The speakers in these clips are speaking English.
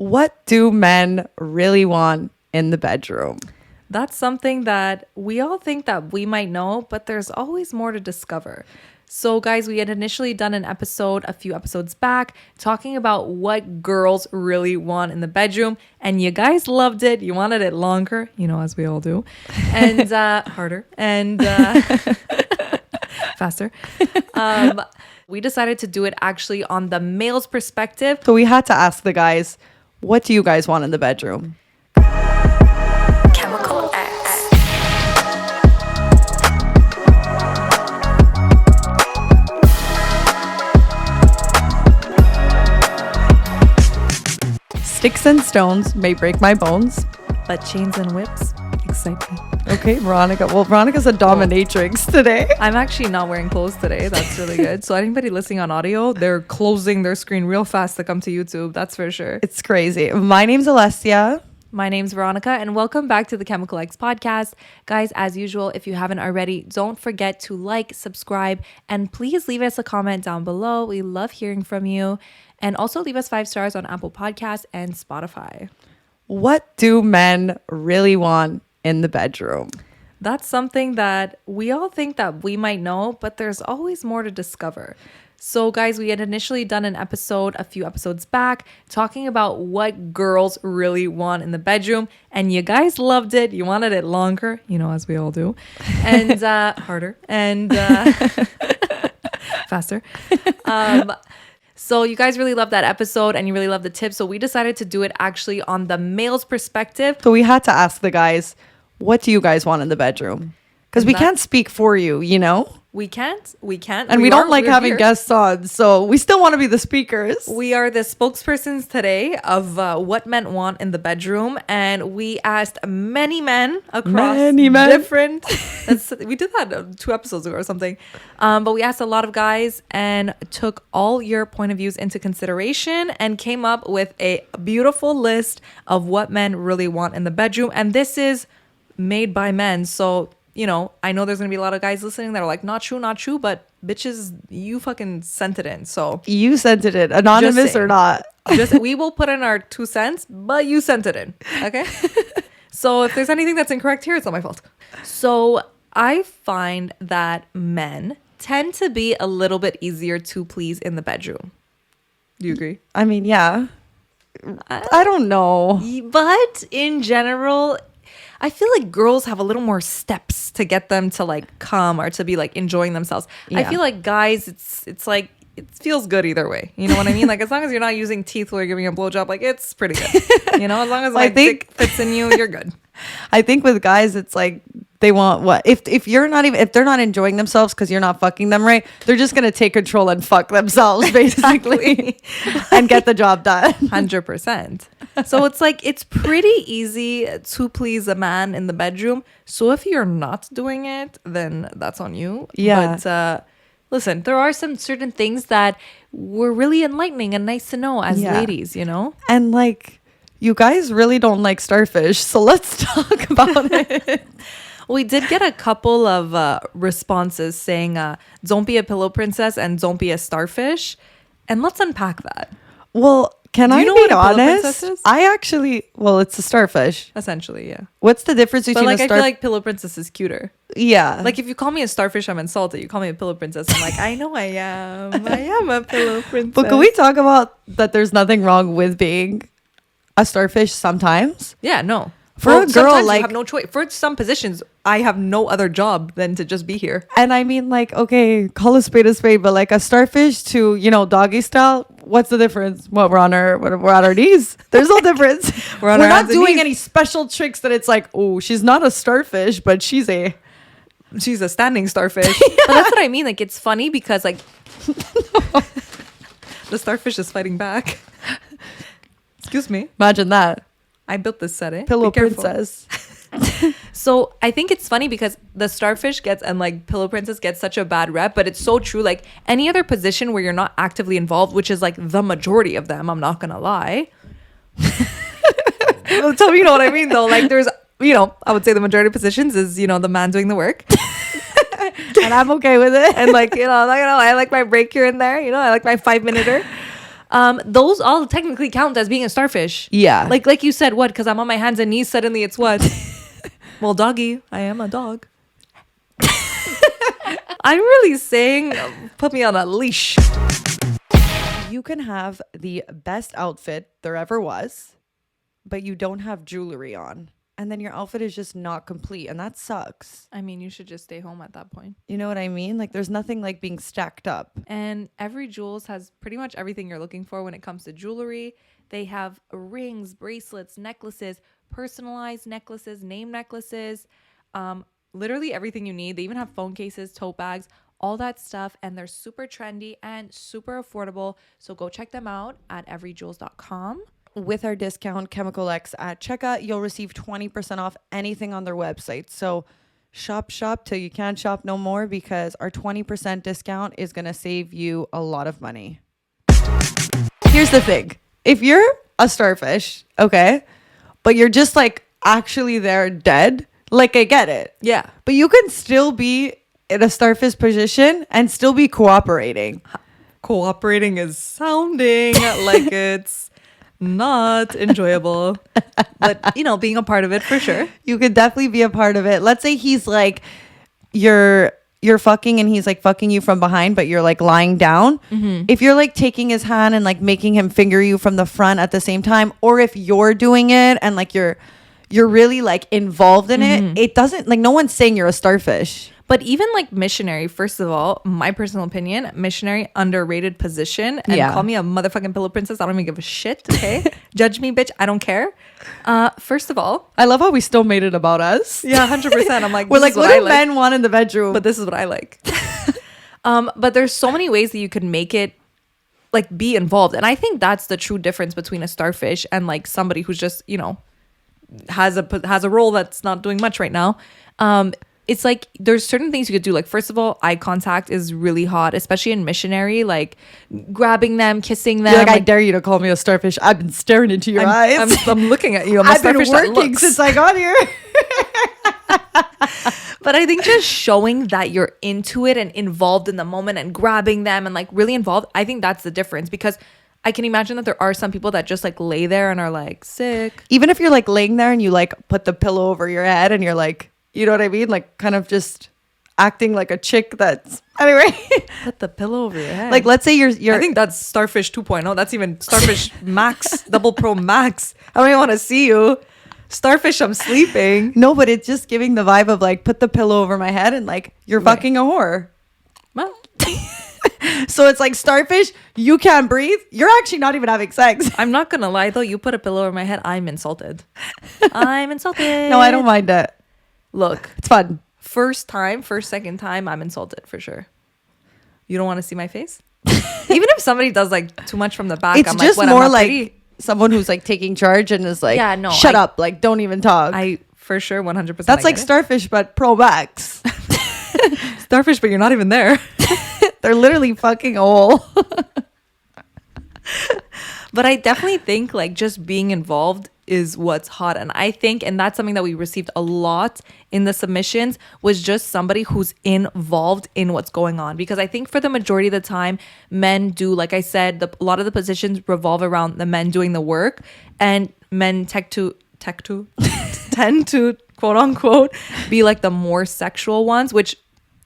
What do men really want in the bedroom? That's something that we all think that we might know, but there's always more to discover. So, guys, we had initially done an episode a few episodes back talking about what girls really want in the bedroom. And you guys loved it. You wanted it longer, as we all do, and harder and faster. We decided to do it actually on the male's perspective. So we had to ask the guys, what do you guys want in the bedroom? Chemical X. Sticks and stones may break my bones. But chains and whips excite me. Okay, Veronica. Well, Veronica's a dominatrix today. I'm actually not wearing clothes today. That's really good. So anybody listening on audio, they're closing their screen real fast to come to YouTube. That's for sure. It's crazy. My name's Alessia. My name's Veronica, and welcome back to the Chemical X podcast. Guys, as usual, if you haven't already, don't forget to like, subscribe, and please leave us a comment down below. We love hearing from you. And also leave us 5 stars on Apple Podcasts and Spotify. What do men really want in the bedroom? That's something that we all think that we might know, but there's always more to discover. So, guys, we had initially done an episode a few episodes back talking about what girls really want in the bedroom. And you guys loved it. You wanted it longer, as we all do, and harder and faster. So you guys really loved that episode and you really loved the tips. So we decided to do it actually on the male's perspective. So we had to ask the guys, what do you guys want in the bedroom? Because we can't speak for you, We can't. And we don't like having guests on. So we still want to be the speakers. We are the spokespersons today of what men want in the bedroom. And we asked many men across different... we did that 2 episodes ago or something. But we asked a lot of guys and took all your point of views into consideration and came up with a beautiful list of what men really want in the bedroom. And this is made by men. So... I know there's going to be a lot of guys listening that are like, not true, but bitches, you fucking sent it in. So you sent it in, anonymous or not. We will put in our 2 cents, but you sent it in. Okay. So if there's anything that's incorrect here, it's not my fault. So I find that men tend to be a little bit easier to please in the bedroom. Do you agree? I mean, yeah. I don't know. But in general, I feel like girls have a little more steps to get them to like come or to be like enjoying themselves. Yeah. I feel like guys, it's like it feels good either way. You know what I mean? Like as long as you're not using teeth while you're giving a blowjob, like it's pretty good. As long as dick fits in you, you're good. I think with guys, it's like they want what if they're not enjoying themselves because you're not fucking them right, they're just gonna take control and fuck themselves basically and get the job done. 100%. So it's like it's pretty easy to please a man in the bedroom. So if you're not doing it, then that's on you. Yeah. But listen, there are some certain things that were really enlightening and nice to know as ladies, And like, you guys really don't like starfish, so let's talk about it. We did get a couple of responses saying, don't be a pillow princess and don't be a starfish. And let's unpack that. Well, can I be honest? It's a starfish. Essentially, yeah. What's the difference between I feel like pillow princess is cuter. Yeah. Like if you call me a starfish, I'm insulted. You call me a pillow princess, I'm like, I know I am. I am a pillow princess. But can we talk about that there's nothing wrong with being a starfish sometimes? Yeah, no. For a girl, like, you have no choice. For some positions, I have no other job than to just be here. And I mean, like, okay, call a spade, but like a starfish to, doggy style, what's the difference? Well, we're on our knees. There's no difference. we're not doing any special tricks that it's like, oh, she's not a starfish, but she's a standing starfish. Yeah. But that's what I mean. Like, it's funny because like the starfish is fighting back. Excuse me. Imagine that. I built this setting. Pillow princess. So I think it's funny because the starfish pillow princess gets such a bad rep, but it's so true. Like any other position where you're not actively involved, which is like the majority of them, I'm not gonna lie. Tell me, you know what I mean though? Like there's, I would say the majority of positions is, the man doing the work. And I'm okay with it. And I like my break here and there, I like my 5-minute. Those all technically count as being a starfish. Yeah. Like you said, what? Because I'm on my hands and knees. Suddenly it's what? Well, doggy, I am a dog. I'm really saying, put me on a leash. You can have the best outfit there ever was, but you don't have jewelry on. And then your outfit is just not complete. And that sucks. I mean, you should just stay home at that point. You know what I mean? Like, there's nothing like being stacked up. And every Jewels has pretty much everything you're looking for when it comes to jewelry. They have rings, bracelets, necklaces, personalized necklaces, name necklaces, literally everything you need. They even have phone cases, tote bags, all that stuff. And they're super trendy and super affordable. So go check them out at everyjewels.com. With our discount Chemical X at checkout, you'll receive 20% off anything on their website. So shop till you can't shop no more, because our 20% discount is going to save you a lot of money. Here's the thing. If you're a starfish, okay, but you're just like actually there dead, like I get it. Yeah. But you can still be in a starfish position and still be cooperating. Cooperating is sounding like it's not enjoyable, but you know, being a part of it for sure. You could definitely be a part of it. Let's say he's like, you're fucking and he's like fucking you from behind, but you're like lying down. Mm-hmm. If you're like taking his hand and like making him finger you from the front at the same time, or if you're doing it and like you're really like involved in it doesn't, like, no one's saying you're a starfish. But even like missionary, first of all, my personal opinion, missionary, underrated position. And call me a motherfucking pillow princess. I don't even give a shit, okay? Judge me, bitch. I don't care. First of all. I love how we still made it about us. Yeah, 100%. I'm like, we're like, what do men want in the bedroom? But this is what I like. But there's so many ways that you could make it, like, be involved. And I think that's the true difference between a starfish and like somebody who's just, you know, has a role that's not doing much right now. It's like there's certain things you could do. Like, first of all, eye contact is really hot, especially in missionary, like grabbing them, kissing them. Like, I dare you to call me a starfish. I've been staring into your eyes. I'm looking at you. I've been working since I got here. But I think just showing that you're into it and involved in the moment and grabbing them and like really involved, I think that's the difference, because I can imagine that there are some people that just like lay there and are like sick. Even if you're like laying there and you like put the pillow over your head and you're like, you know what I mean? Like, kind of just acting like a chick that's... Anyway. Put the pillow over your head. Like, let's say you're... I think that's Starfish 2.0. That's even Starfish Max, Double Pro Max. I don't even want to see you. Starfish, I'm sleeping. No, but it's just giving the vibe of like, put the pillow over my head and like, you're fucking a whore. Well... So it's like, starfish, you can't breathe. You're actually not even having sex. I'm not going to lie, though. You put a pillow over my head. I'm insulted. I'm insulted. No, I don't mind it. Look, it's fun. Second time, I'm insulted for sure. You don't want to see my face? Even if somebody does like too much from the back, it's I'm just like, more like someone who's like taking charge and is like, yeah, no, shut up, like don't even talk. I for sure 100%. That's like starfish, but pro max. Starfish, but you're not even there. They're literally fucking a hole. But I definitely think like just being involved is what's hot. And I think, and that's something that we received a lot in the submissions, was just somebody who's involved in what's going on. Because I think for the majority of the time, men do, like I said, a lot of the positions revolve around the men doing the work, and men tend to quote unquote be like the more sexual ones, which,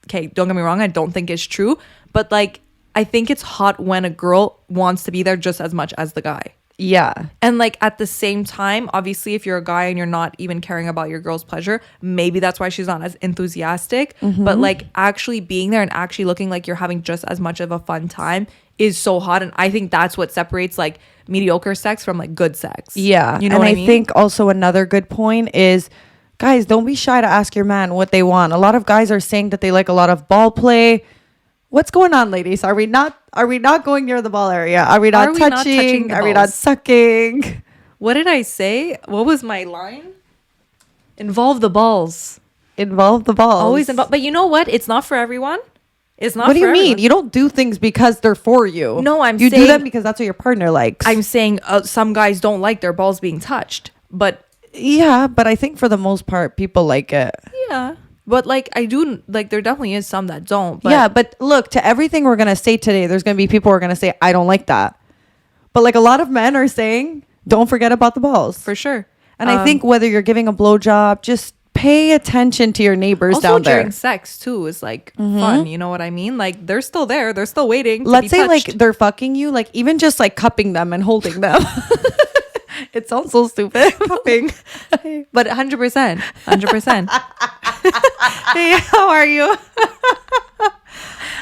okay, don't get me wrong, I don't think is true. But like, I think it's hot when a girl wants to be there just as much as the guy. Yeah. And like at the same time, obviously, if you're a guy and you're not even caring about your girl's pleasure, maybe that's why she's not as enthusiastic. Mm-hmm. But like actually being there and actually looking like you're having just as much of a fun time is so hot. And I think that's what separates like mediocre sex from like good sex. Yeah. You know and what I mean? think also another good point is, guys, don't be shy to ask your man what they want. A lot of guys are saying that they like a lot of ball play. What's going on, ladies? Are we not going near the ball area? Are we not touching? Are we not sucking? What did I say? What was my line? Involve the balls. Involve the balls. Always involve. But you know what? It's not for everyone. It's not. What do you mean? You don't do things because they're for you. No, you do them because that's what your partner likes. I'm saying some guys don't like their balls being touched, but yeah, but I think for the most part, people like it. Yeah. But like I do, like there definitely is some that don't. But yeah, but look, to everything we're gonna say today, there's gonna be people who are gonna say, I don't like that. But like a lot of men are saying, don't forget about the balls. For sure. And I think whether you're giving a blowjob, just pay attention to your neighbors down there. Also during sex too is like fun. You know what I mean? Like they're still there. They're still waiting. Let's say like they're fucking you, like even just like cupping them and holding them. It sounds so stupid. Cupping. But 100%. 100%. Hey, how are you?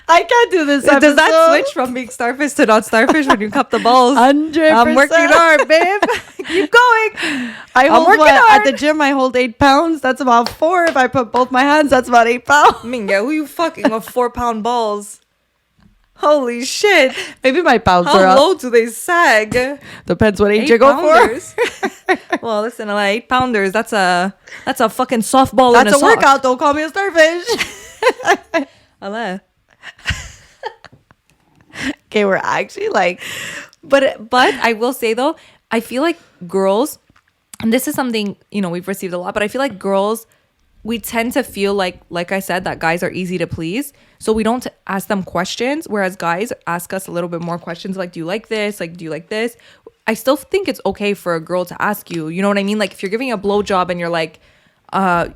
I can't do this episode. Does that switch from being starfish to not starfish when you cup the balls? 100%. I'm working hard, babe. Keep going. I'm working hard. At the gym, I hold 8 pounds. That's about 4. If I put both my hands, that's about 8 pounds. Minga, who you fucking with 4-pound balls? Holy shit. Maybe my pounds are How up. low do they sag? Depends what age you go for. Well, listen, like 8-pounders, that's a fucking softball in a That's a sock. workout. Don't call me a starfish. Ale. Okay, we're actually like... But I will say, though, I feel like girls, and this is something, you know, we've received a lot, but I feel like girls, we tend to feel like I said, that guys are easy to please. So we don't ask them questions, whereas guys ask us a little bit more questions like, do you like this? Like, do you like this? I still think it's okay for a girl to ask you. You know what I mean? Like, if you're giving a blowjob and you're like,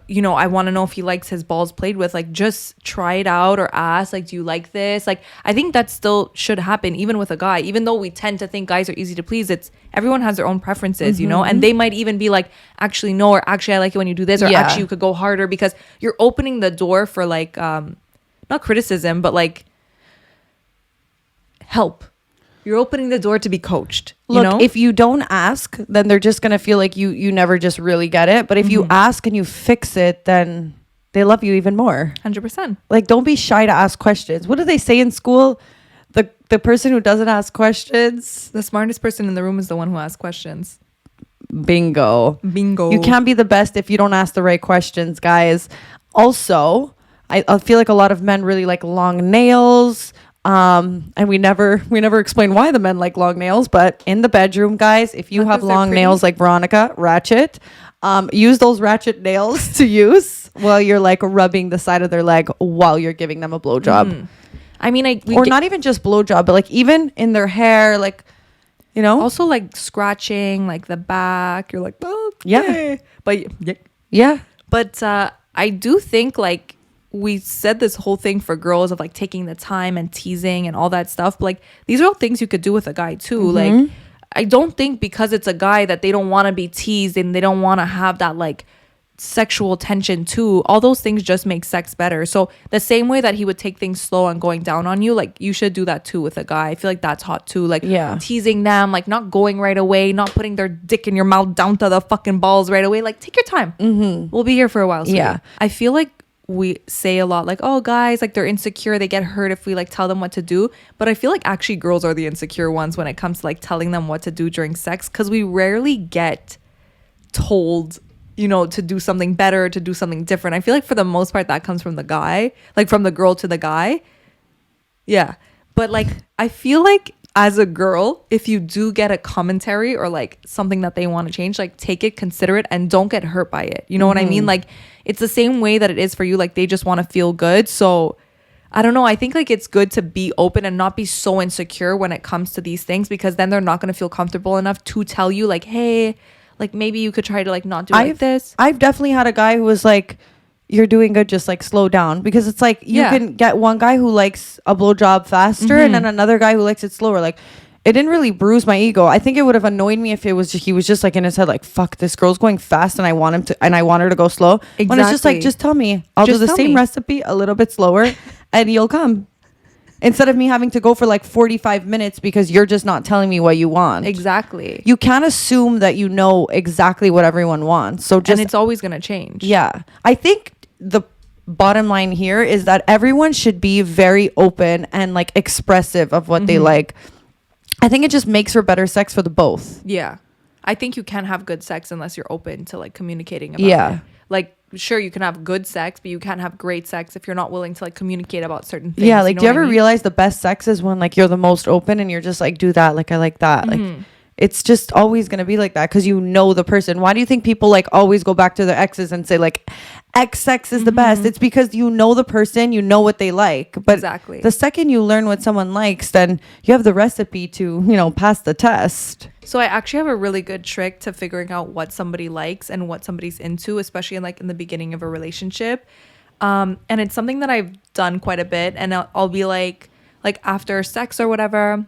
you know, I want to know if he likes his balls played with, like, just try it out or ask, like, do you like this? Like, I think that still should happen even with a guy, even though we tend to think guys are easy to please. It's everyone has their own preferences, you know, and they might even be like, actually, no, or actually, I like it when you do this, or actually, you could go harder, because you're opening the door for like, not criticism, but like help. You're opening the door to be coached. Look, you know? if you don't ask, then they're just gonna feel like you never just really get it. But if you ask and you fix it, then they love you even more. 100%. Like, don't be shy to ask questions. What do they say in school? The person who doesn't ask questions, The smartest person in the room is the one who asks questions. bingo. Bingo. You can't be the best if you don't ask the right questions, guys. Also, I feel like a lot of men really like long nails. And we never explain why the men like long nails, but in the bedroom, guys, if you have long nails like Veronica, ratchet, use those ratchet nails to use while you're like rubbing the side of their leg while you're giving them a blowjob. I mean, not even just blowjob, but like even in their hair, like, you know, also like scratching, like the back. You're like, oh, yeah, but But I do think like, we said this whole thing for girls of like taking the time and teasing and all that stuff, but like these are all things you could do with a guy too. Like, I don't think because it's a guy that they don't want to be teased and they don't want to have that like sexual tension too. All those things just make sex better. So the same way that he would take things slow and going down on you, like you should do that too with a guy. I feel like that's hot too. Like, teasing them, like not going right away, not putting their dick in your mouth down to the fucking balls right away. Like, take your time. We'll be here for a while. Sweetie. I feel like we say a lot like, oh, guys, like they're insecure, they get hurt if we like tell them what to do. But I feel like actually girls are the insecure ones when it comes to like telling them what to do during sex, because we rarely get told, you know, to do something better, to do something different. I feel like for the most part that comes from the guy, like from the girl to the guy. Yeah. But like, I feel like as a girl, if you do get a commentary or like something that they want to change, like take it, consider it, and don't get hurt by it. You know what I mean? Like, it's the same way that it is for you. Like, they just want to feel good. So I don't know. I think like it's good to be open and not be so insecure when it comes to these things, because then they're not going to feel comfortable enough to tell you like, hey, like maybe you could try to like not do like this. I've definitely had a guy who was like, you're doing good, just like slow down, because it's like you can get one guy who likes a blowjob faster and then another guy who likes it slower. Like, it didn't really bruise my ego. I think it would have annoyed me if it was he was just like in his head like, fuck, this girl's going fast and I want her to go slow. Exactly. When it's just like, just tell me, I'll do the same recipe a little bit slower and you'll come. Instead of me having to go for like 45 minutes because you're just not telling me what you want. Exactly. You can't assume that you know exactly what everyone wants. So just, and it's always going to change. Yeah. I think the bottom line here is that everyone should be very open and like expressive of what they like. I think it just makes for better sex for the both. Yeah. I think you can't have good sex unless you're open to like communicating about it. Like, sure, you can have good sex, but you can't have great sex if you're not willing to like communicate about certain things. Yeah, like, do you ever realize the best sex is when like you're the most open and you're just like, do that, like I like that. Like, it's just always going to be like that because you know the person. Why do you think people like always go back to their exes and say like X sex is the best? It's because you know the person, you know what they like. But exactly. The second you learn what someone likes, then you have the recipe to, you know, pass the test. So I actually have a really good trick to figuring out what somebody likes and what somebody's into, especially in the beginning of a relationship. And it's something that I've done quite a bit. And I'll be like after sex or whatever,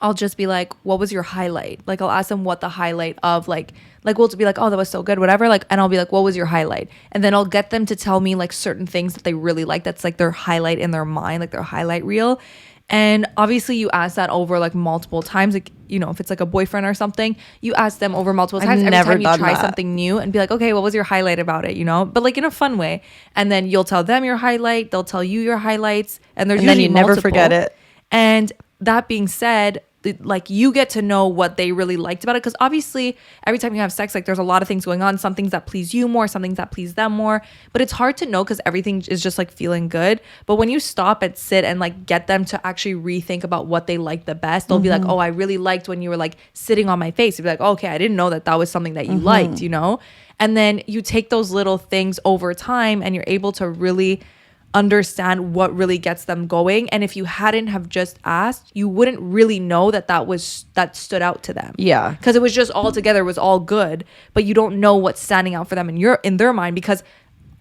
I'll just be like, what was your highlight? Like, I'll ask them what the highlight of like we'll be like, oh, that was so good, whatever. Like, and I'll be like, what was your highlight? And then I'll get them to tell me like certain things that they really like. That's like their highlight in their mind, like their highlight reel. And obviously you ask that over like multiple times. Like, you know, if it's like a boyfriend or something, you ask them over multiple times. Every time you try something new and be like, okay, what was your highlight about it? You know, but like in a fun way. And then you'll tell them your highlight. They'll tell you your highlights. And there's usually multiple. Never forget it. And that being said, like you get to know what they really liked about it, because obviously every time you have sex, like there's a lot of things going on, some things that please you more, some things that please them more, but it's hard to know because everything is just like feeling good. But when you stop and sit and like get them to actually rethink about what they like the best, they'll be like, oh, I really liked when you were like sitting on my face. You'd be like, oh, okay, I didn't know that was something that you liked, you know. And then you take those little things over time and you're able to really understand what really gets them going. And if you hadn't have just asked, you wouldn't really know that stood out to them. Yeah, because it was just all together, it was all good, but you don't know what's standing out for them in their mind. Because,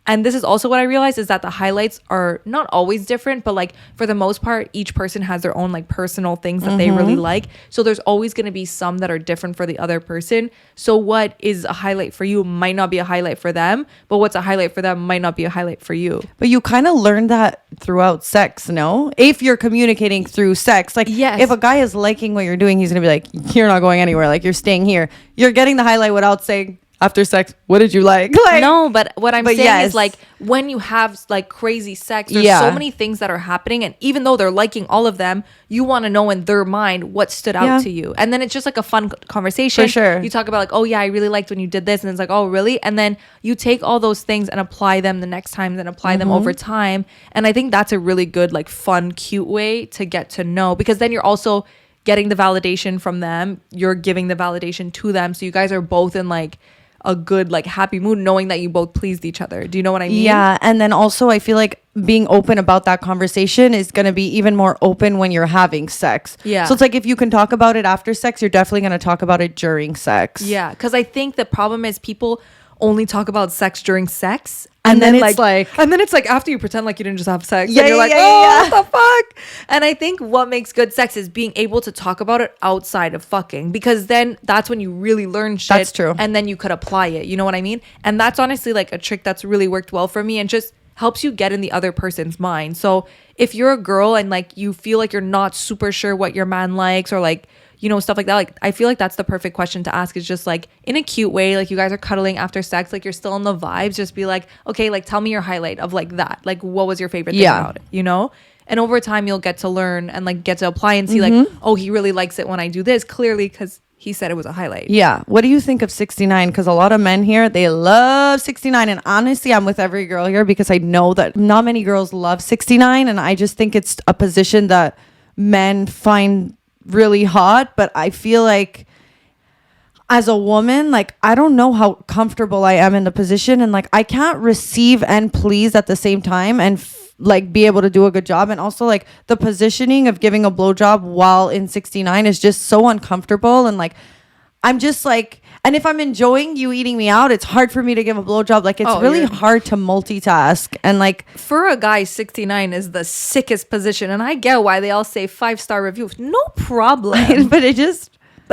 and this is also what I realized, is that the highlights are not always different, but like for the most part, each person has their own like personal things that they really like. So there's always going to be some that are different for the other person. So what is a highlight for you might not be a highlight for them, but what's a highlight for them might not be a highlight for you. But you kind of learn that throughout sex, no? If you're communicating through sex, like yes. If a guy is liking what you're doing, he's going to be like, you're not going anywhere. Like you're staying here. You're getting the highlight without saying, after sex, what did you like? No, but what I'm saying is like when you have like crazy sex, there's so many things that are happening, and even though they're liking all of them, you want to know in their mind what stood out to you. And then it's just like a fun conversation. For sure. You talk about like, oh yeah, I really liked when you did this, and it's like, oh really? And then you take all those things and apply them the next time, then apply them over time. And I think that's a really good, like fun, cute way to get to know, because then you're also getting the validation from them, you're giving the validation to them, so you guys are both in like a good like happy mood, knowing that you both pleased each other. Do you know what I mean? Yeah. And then also I feel like being open about that conversation is going to be even more open when you're having sex. Yeah. So it's like if you can talk about it after sex, you're definitely going to talk about it during sex. Yeah, because I think the problem is people only talk about sex during sex, and then it's and then it's like after you pretend like you didn't just have sex, yeah, and you're like, what the fuck? And I think what makes good sex is being able to talk about it outside of fucking, because then that's when you really learn shit. That's true. And then you could apply it, you know what I mean? And that's honestly like a trick that's really worked well for me, and just helps you get in the other person's mind. So if you're a girl and like you feel like you're not super sure what your man likes, or like, you know, stuff like that, like I feel like that's the perfect question to ask, is just like in a cute way, like you guys are cuddling after sex, like you're still in the vibes, just be like, okay, like tell me your highlight of like that, like what was your favorite thing about it, you know? And over time you'll get to learn and like get to apply and see like, oh, he really likes it when I do this, clearly because he said it was a highlight. Yeah. What do you think of 69? Because a lot of men here, they love 69. And honestly, I'm with every girl here because I know that not many girls love 69. And I just think it's a position that men find really hot. But I feel like as a woman, like I don't know how comfortable I am in the position. And like I can't receive and please at the same time and like be able to do a good job. And also like the positioning of giving a blowjob while in 69 is just so uncomfortable. And like I'm just like, and if I'm enjoying you eating me out, it's hard for me to give a blowjob. Like it's really hard to multitask. And like for a guy, 69 is the sickest position, and I get why they all say 5-star reviews, no problem. But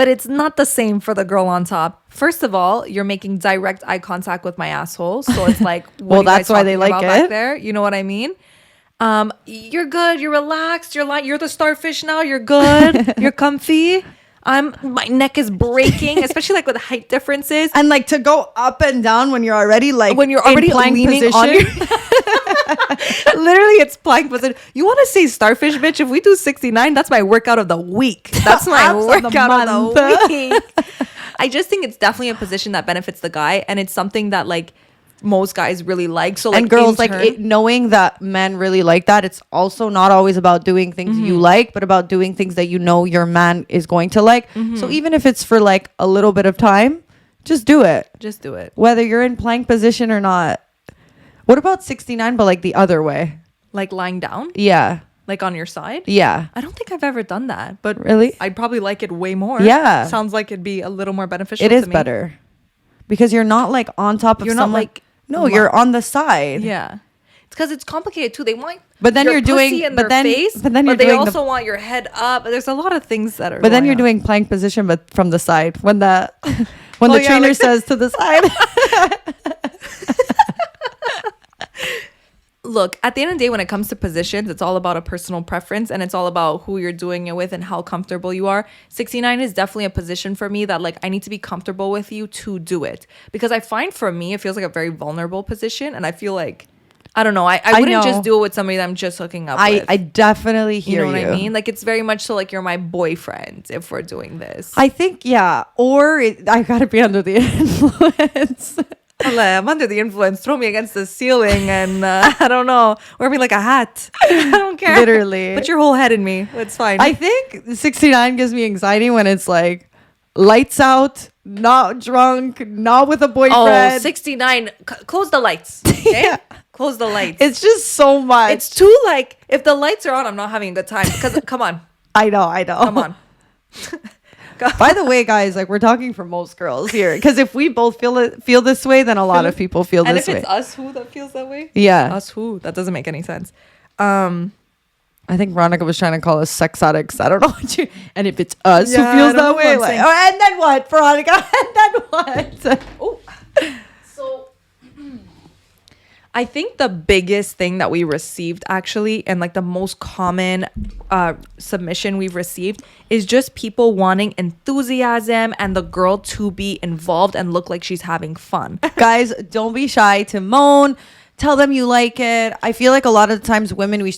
it's not the same for the girl on top. First of all, you're making direct eye contact with my asshole, so it's like, well, that's why they like it back there. You know what I mean? You're good. You're relaxed. You're the starfish now. You're good. You're comfy. My neck is breaking, especially like with height differences. And like to go up and down when you're already leaning position. On your literally, it's plank position. You want to say starfish, bitch? If we do 69, that's my workout of the week. That's my workout of the week. I just think it's definitely a position that benefits the guy, and it's something that like most guys really like. So like, and girls like knowing that men really like that. It's also not always about doing things you like, but about doing things that you know your man is going to like. So even if it's for like a little bit of time, just do it. Just do it. Whether you're in plank position or not. What about 69 but like the other way? Like lying down? Yeah. Like on your side? Yeah. I don't think I've ever done that, but really, I'd probably like it way more. Yeah. Sounds like it'd be a little more beneficial. It is to me. better because you're not like on top of You're someone. not like you're on the side. Yeah. It's because it's complicated too. They want but then your you're doing pussy in but their then face, but then you're they doing also want your head up. There's a lot of things that are but then you're on. doing plank position but from the side when the when the trainer like says to the side. Look, at the end of the day, when it comes to positions, it's all about a personal preference and it's all about who you're doing it with and how comfortable you are. 69 is definitely a position for me that like I need to be comfortable with you to do it, because I find for me it feels like a very vulnerable position, and I feel like I don't know, I wouldn't just do it with somebody that I'm just hooking up with. I definitely hear you. Know what I mean? Like it's very much so like you're my boyfriend if we're doing this. I think or I gotta be under the influence. I'm under the influence. Throw me against the ceiling and I don't know, wear me like a hat. I don't care. Literally. Put your whole head in me. It's fine. I think 69 gives me anxiety when it's like lights out, not drunk, not with a boyfriend. Oh, 69. Close the lights. Okay? Yeah. Close the lights. It's just so much. It's too like, if the lights are on, I'm not having a good time. Because come on. I know. Come on. By the way, guys, like we're talking for most girls here, because if we both feel this way, then a lot of people feel this way. And if it's us who that feels that way, yeah, us who, that doesn't make any sense. I think Veronica was trying to call us sex addicts. I don't know what you. And if it's us who feels that way, like, and then what, Veronica? And then what? Oh, so. I think the biggest thing that we received actually, and like the most common submission we've received, is just people wanting enthusiasm and the girl to be involved and look like she's having fun. Guys, don't be shy to moan. Tell them you like it. I feel like a lot of the times women, we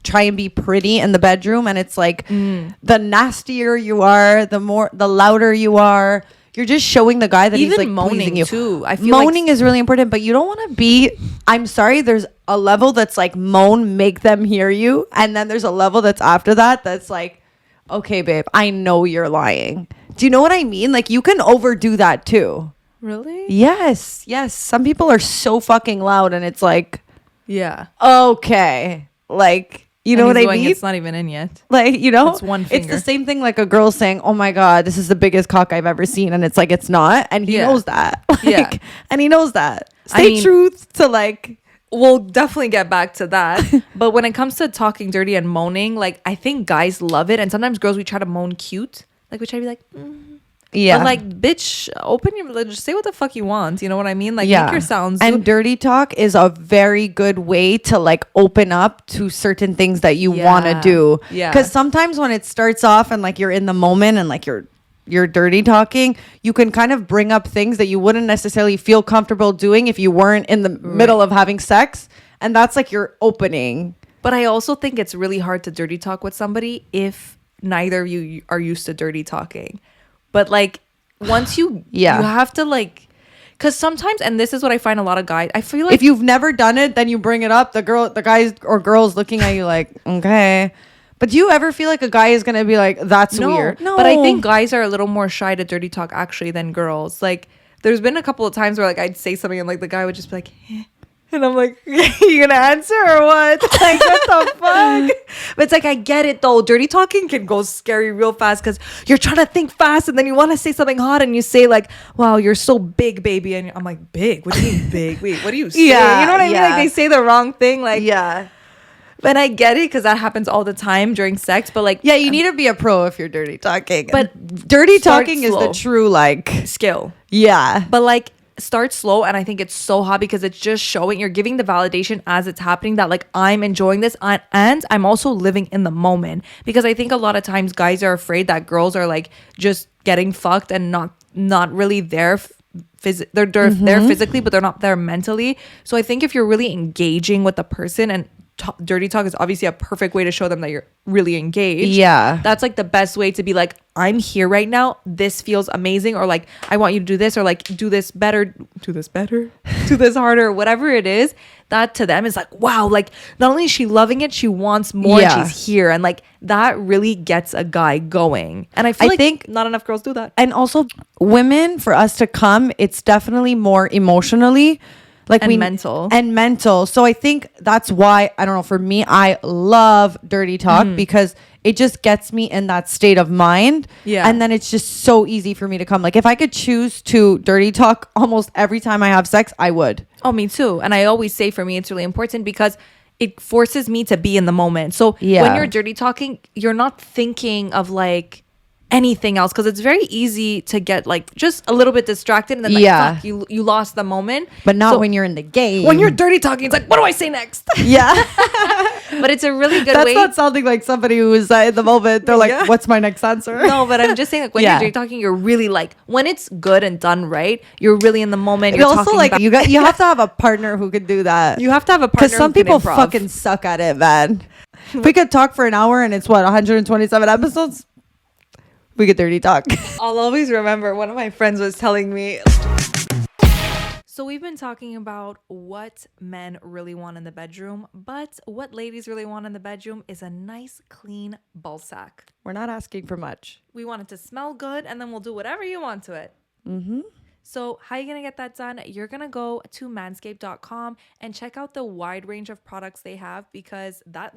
try and be pretty in the bedroom, and it's like the nastier you are, the louder you are. You're just showing the guy that even he's like moaning you. too. I feel moaning is really important, but you don't want to be. I'm sorry. There's a level that's like moan, make them hear you, and then there's a level that's after that that's like, okay, babe, I know you're lying. Do you know what I mean? Like you can overdo that too. Really? Yes. Some people are so fucking loud, and it's like, yeah, okay, like. You know what I mean? It's not even in yet. Like, you know, it's one finger. It's the same thing like a girl saying, oh my God, this is the biggest cock I've ever seen. And it's like, it's not. And he knows that. Like, and he knows that. Stay true to like. We'll definitely get back to that. But when it comes to talking dirty and moaning, like, I think guys love it. And sometimes girls, we try to moan cute. Like, we try to be like, yeah. But like, bitch, open your, just say what the fuck you want. You know what I mean? Like, make your sounds. And dirty talk is a very good way to like open up to certain things that you want to do. Yeah. Because sometimes when it starts off and like you're in the moment and like you're dirty talking, you can kind of bring up things that you wouldn't necessarily feel comfortable doing if you weren't in the middle of having sex. And that's like your opening. But I also think it's really hard to dirty talk with somebody if neither of you are used to dirty talking. But like once you you have to like, because sometimes, and this is what I find a lot of guys, I feel like if you've never done it, then you bring it up, the guys or girls looking at you like, okay. But do you ever feel like a guy is gonna be like, that's weird? No, but I think guys are a little more shy to dirty talk actually than girls. Like there's been a couple of times where like I'd say something and like the guy would just be like, eh. And I'm like, you gonna answer or what? Like, what the fuck? But it's like, I get it though. Dirty talking can go scary real fast because you're trying to think fast and then you want to say something hot and you say like, wow, you're so big, baby. And I'm like, big? What do you mean big? Wait, what do you say? Yeah, you know what I mean? Like they say the wrong thing. Like, yeah. But I get it because that happens all the time during sex. But like, yeah, you need to be a pro if you're dirty talking. But dirty talking is the true like skill. Yeah. But like, start slow, and I think it's so hot because it's just showing, you're giving the validation as it's happening that like I'm enjoying this and I'm also living in the moment, because I think a lot of times guys are afraid that girls are like just getting fucked and not really there they're there physically but they're not there mentally. So I think if you're really engaging with the person and dirty talk is obviously a perfect way to show them that you're really engaged. Yeah. That's like the best way to be like, I'm here right now. This feels amazing. Or like, I want you to do this, or like, do this better, do this harder, whatever it is. That to them is like, wow, like not only is she loving it, she wants more. Yeah. And she's here. And like that really gets a guy going. And I think not enough girls do that. And also women, for us to come, it's definitely more emotionally like mental. So I think that's why, I don't know, for me, I love dirty talk because it just gets me in that state of mind. Yeah. And then it's just so easy for me to come. Like if I could choose to dirty talk almost every time I have sex, I would. Oh, me too. And I always say for me, it's really important because it forces me to be in the moment. So when you're dirty talking, you're not thinking of like anything else, because it's very easy to get like just a little bit distracted and then like fuck, you lost the moment. But not when you're in the game. When you're dirty talking, it's like, what do I say next? Yeah. But it's a really good way. That's not sounding like somebody who is in the moment. They're like, what's my next answer? No, but I'm just saying, like, when you're dirty talking, you're really like, when it's good and done right, you're really in the moment. You're also like, you have to have a partner who could do that. You have to have a partner. Because some people fucking suck at it, man. If we could talk for an hour and it's 127 episodes, we could dirty talk. I'll always remember one of my friends was telling me. So we've been talking about what men really want in the bedroom, but what ladies really want in the bedroom is a nice, clean ball sack. We're not asking for much. We want it to smell good, and then we'll do whatever you want to it. So how are you going to get that done? You're going to go to manscaped.com and check out the wide range of products they have, because that's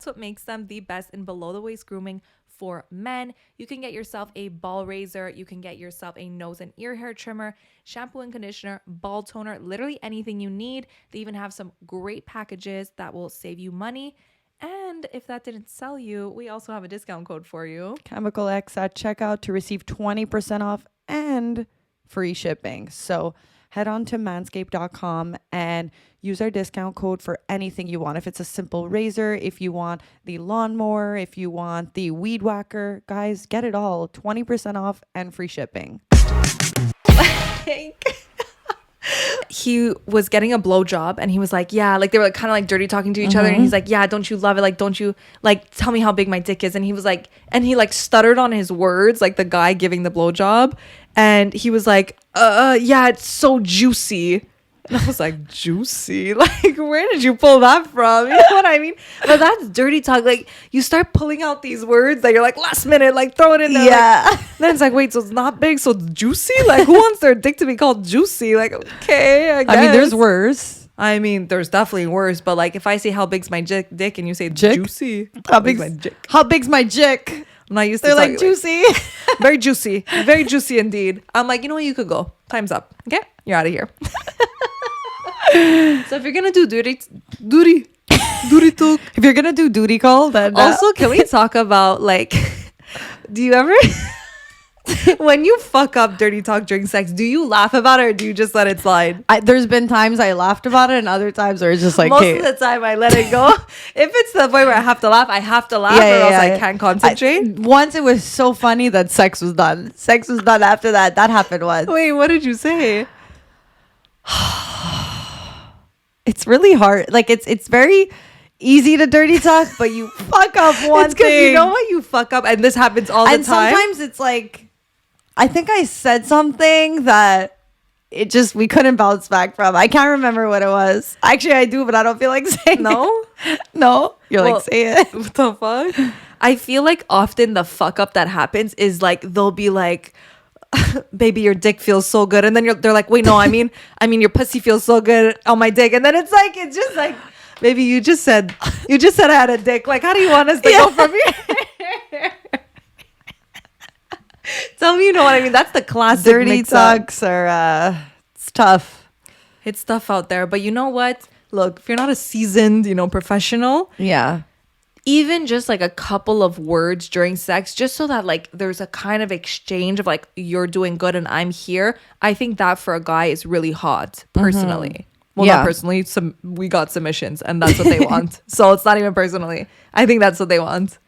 what makes them the best in below-the-waist grooming for men. You can get yourself a ball razor. You can get yourself a nose and ear hair trimmer, shampoo and conditioner, ball toner, literally anything you need. They even have some great packages that will save you money. And if that didn't sell you, we also have a discount code for you. Chemical X at checkout to receive 20% off and free shipping. So head on to manscaped.com and use our discount code for anything you want. If it's a simple razor, if you want the lawnmower, if you want the weed whacker, guys, get it all. 20% off and free shipping. He was getting a blowjob and he was like, yeah, like they were like kind of like dirty talking to each other, and he's like, yeah, don't you love it? Like, don't you like tell me how big my dick is? And he was like, and he like stuttered on his words, like the guy giving the blowjob, and he was like, yeah, it's so juicy. And I was like, juicy? Like, where did you pull that from? You know what I mean? But that's dirty talk. Like, you start pulling out these words that you're like, last minute, like, throw it in there. Yeah. Like, then it's like, wait, so it's not big, so it's juicy? Like, who wants their dick to be called juicy? Like, okay, I guess. I mean, there's worse. I mean, there's definitely worse. But, like, if I say, how big's my dick, and you say, juicy. How big's my dick? How big's my dick? I'm not used to They're like, juicy. Very juicy. Very juicy indeed. I'm like, you know what? You could go. Time's up. Okay? You're out of here. So if you're gonna do duty talk, if you're gonna do duty call, then also can we talk about, like, do you ever when you fuck up dirty talk during sex, do you laugh about it or do you just let it slide? There's been times I laughed about it and other times where it's just like, most of the time I let it go. If it's the point where I have to laugh, or else I can't concentrate. Once it was so funny that sex was done after that. That happened once. Wait, what did you say? It's really hard. Like it's very easy to dirty talk, but you fuck up one it's 'cause thing. you know what, you fuck up, and this happens all the time. And sometimes it's like, I think I said something that it just, we couldn't bounce back from. I can't remember what it was. Actually, I do, but I don't feel like saying no. it. No? You're like, say it. What the fuck? I feel like often the fuck up that happens is like, they'll be like, baby, your dick feels so good, and then they're like, wait, no, I mean your pussy feels so good on my dick, and then it's just like, baby, you just said I had a dick. Like, how do you want us to go from here? Tell me, you know what I mean? That's the classic dirty talks are it's tough. It's tough out there, but you know what? Look, if you're not a seasoned, professional, yeah, even just like a couple of words during sex, just so that like there's a kind of exchange of like, you're doing good and I'm here. I think that for a guy is really hot, personally. Well, not personally. We got submissions and that's what they want. So it's not even personally. I think that's what they want.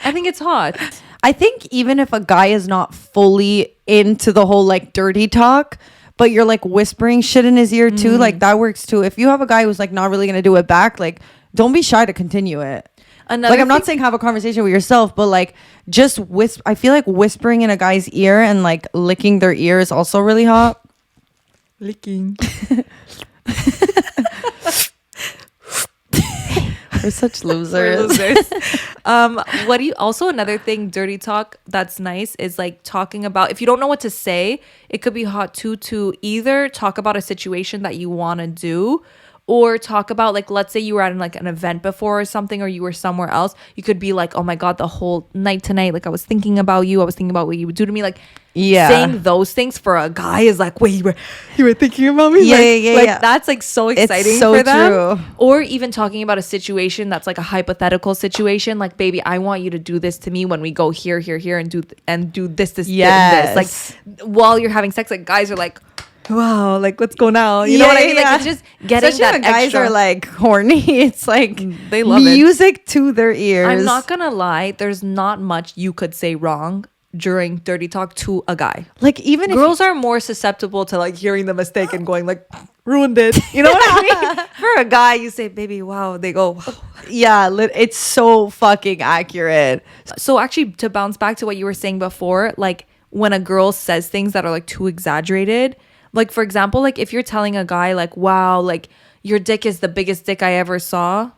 I think it's hot. I think even if a guy is not fully into the whole like dirty talk, but you're like whispering shit in his ear too, like that works too. If you have a guy who's like not really gonna do it back, like don't be shy to continue it. Another like, I'm not saying have a conversation with yourself, but like just I feel like whispering in a guy's ear and like licking their ear is also really hot. Licking. We're such losers. What do you also, another thing, dirty talk that's nice is like talking about, if you don't know what to say, it could be hot too to either talk about a situation that you want to do, or talk about, like, let's say you were at like an event before or something, or you were somewhere else. You could be like, oh my God, the whole night tonight, like I was thinking about you. I was thinking about what you would do to me. Like, saying those things for a guy is like, wait, you were thinking about me? Yeah. That's like so exciting for them. True. Or even talking about a situation that's like a hypothetical situation. Like, baby, I want you to do this to me when we go here, and do this, this. Like, while you're having sex, like guys are like, wow, like let's go now. You know what I mean? Like, it's just getting especially that when extra. Guys are like horny. It's like they love music to their ears. I'm not gonna lie. There's not much you could say wrong during dirty talk to a guy. Like, even girls are more susceptible to like hearing the mistake and going like, ruined it. You know what I mean? For a guy, you say, baby, wow. They go, wow. Yeah, it's so fucking accurate. So actually, to bounce back to what you were saying before, like when a girl says things that are like too exaggerated. Like, for example, like if you're telling a guy like, wow, like your dick is the biggest dick I ever saw.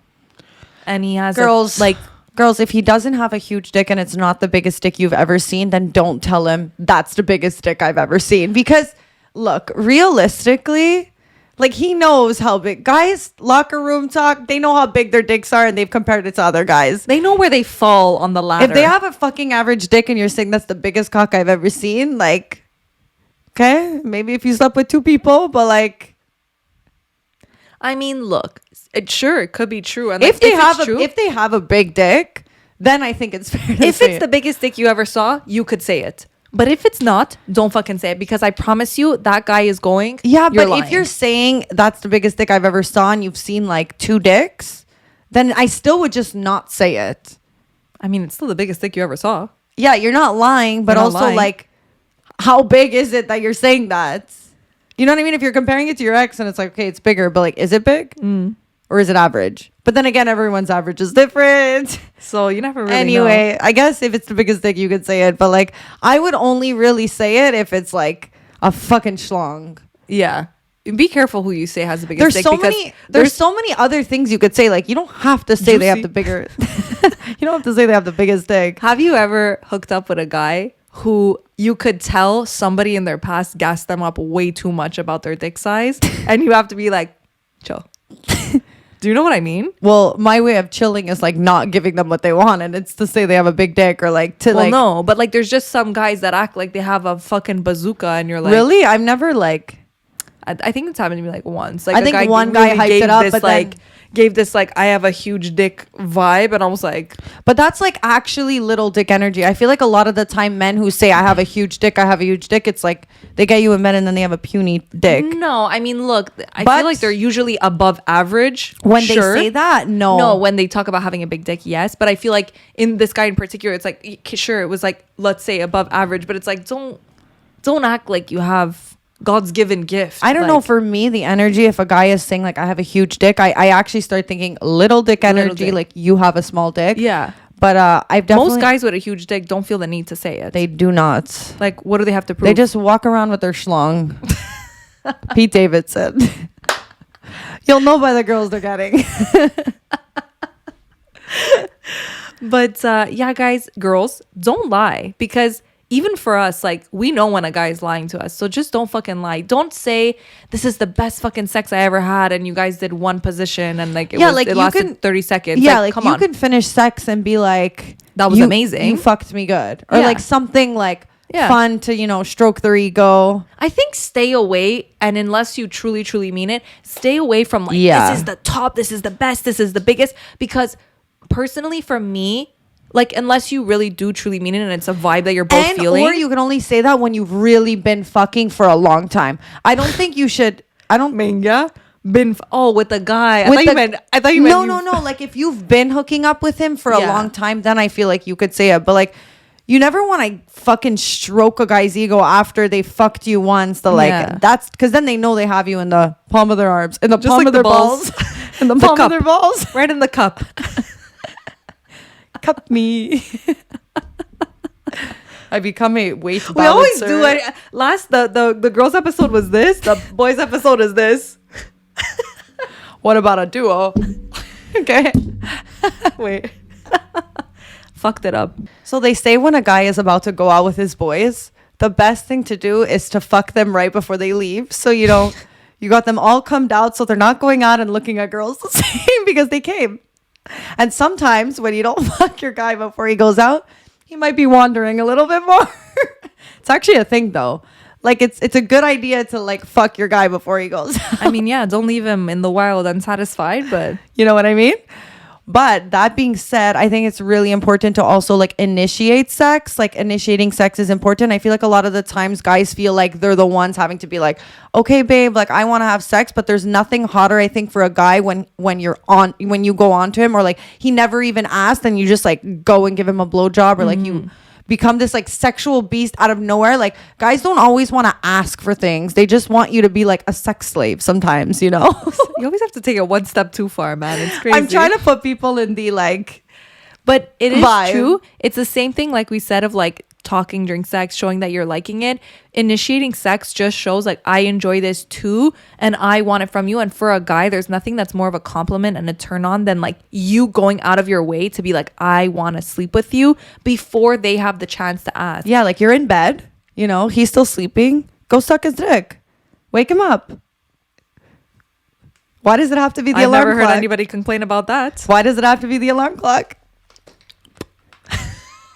And he has girls, if he doesn't have a huge dick and it's not the biggest dick you've ever seen, then don't tell him that's the biggest dick I've ever seen. Because look, realistically, like he knows how big guys, locker room talk, they know how big their dicks are and they've compared it to other guys. They know where they fall on the ladder. If they have a fucking average dick and you're saying that's the biggest cock I've ever seen, like, okay, maybe if you slept with 2 people, but like, I mean, look, it could be true. And if they have a big dick, then I think it's fair to if it's the biggest dick you ever saw, you could say it. But if it's not, don't fucking say it, because I promise you that guy is going. Yeah, but lying. If you're saying that's the biggest dick I've ever saw and you've seen like 2 dicks, then I still would just not say it. I mean, it's still the biggest dick you ever saw. Yeah, you're not lying, but also like, how big is it that you're saying that? You know what I mean? If you're comparing it to your ex and it's like, okay, it's bigger, but like, is it big? Or is it average? But then again, everyone's average is different. So you never really anyway, know. I guess if it's the biggest dick, you could say it. But like, I would only really say it if it's like a fucking schlong. Yeah. Be careful who you say has the biggest dick. There's so many other things you could say. Like, you don't have to say they have the bigger. You don't have to say they have the biggest dick. Have you ever hooked up with a guy who you could tell somebody in their past gassed them up way too much about their dick size, and you have to be like, chill? Do you know what I mean? Well, my way of chilling is like not giving them what they want, and it's to say they have a big dick or like to like. Well, no, but like there's just some guys that act like they have a fucking bazooka, and you're like, really? I've never like. I think it's happened to me like once. Like I think one guy hyped it up, but like gave this like I have a huge dick vibe, and I was like, but that's like actually little dick energy. I feel like a lot of the time men who say I have a huge dick, it's like they get you in bed and then they have a puny dick. No, I mean, look, I feel like they're usually above average when they say that. No, when they talk about having a big dick, yes, but I feel like in this guy in particular, it's like sure it was like let's say above average, but it's like don't act like you have God's given gift. I don't know. For me, the energy, if a guy is saying like I have a huge dick, I actually start thinking little dick energy, like you have a small dick. Yeah. But I've definitely... Most guys with a huge dick don't feel the need to say it. They do not. Like, what do they have to prove? They just walk around with their schlong. Pete Davidson. You'll know by the girls they're getting. But yeah, guys, girls, don't lie, because even for us, like, we know when a guy is lying to us. So just don't fucking lie. Don't say this is the best fucking sex I ever had and you guys did one position and like it lasted 30 seconds. Yeah, like come on. You can finish sex and be like, that was amazing. You fucked me good. Or like something like fun to, stroke their ego. I think stay away, and unless you truly, truly mean it, stay away from like, this is the top, this is the best, this is the biggest. Because personally for me, like, unless you really do truly mean it and it's a vibe that you're both feeling. Or you can only say that when you've really been fucking for a long time. I don't think you should. I don't. With the guy. I thought you meant. No. Like, if you've been hooking up with him for a long time, then I feel like you could say it. But like, you never want to fucking stroke a guy's ego after they fucked you once. That's because then they know they have you in the palm of their arms, in the palm of their balls. In the palm of their balls. Right in the cup. Cup me. I become a weight balancer. We always do it. The girls episode was this. The boys episode is this. What about a duo? Okay. Wait. Fucked it up. So they say when a guy is about to go out with his boys, the best thing to do is to fuck them right before they leave. So you got them all cummed out, so they're not going out and looking at girls the same because they came. And sometimes when you don't fuck your guy before he goes out, he might be wandering a little bit more. It's actually a thing though. Like it's a good idea to like fuck your guy before he goes out. I mean, yeah, don't leave him in the wild unsatisfied, but you know what I mean? But that being said, I think it's really important to also like initiate sex. Like initiating sex is important. I feel like a lot of the times guys feel like they're the ones having to be like, okay, babe, like I want to have sex, but there's nothing hotter, I think, for a guy when you go on to him or like he never even asked and you just like go and give him a blowjob or like you become this like sexual beast out of nowhere. Like guys don't always want to ask for things. They just want you to be like a sex slave sometimes, you know? You always have to take it one step too far, man. It's crazy. I'm trying to put people in the like, but it is vibe. True. It's the same thing like we said of like talking during sex, showing that you're liking it. Initiating sex just shows like I enjoy this too and I want it from you. And for a guy, there's nothing that's more of a compliment and a turn on than like you going out of your way to be like, I want to sleep with you before they have the chance to ask. Yeah, like you're in bed, you know, he's still sleeping. Go suck his dick. Wake him up. Why does it have to be the alarm clock? I've never heard anybody complain about that. Why does it have to be the alarm clock?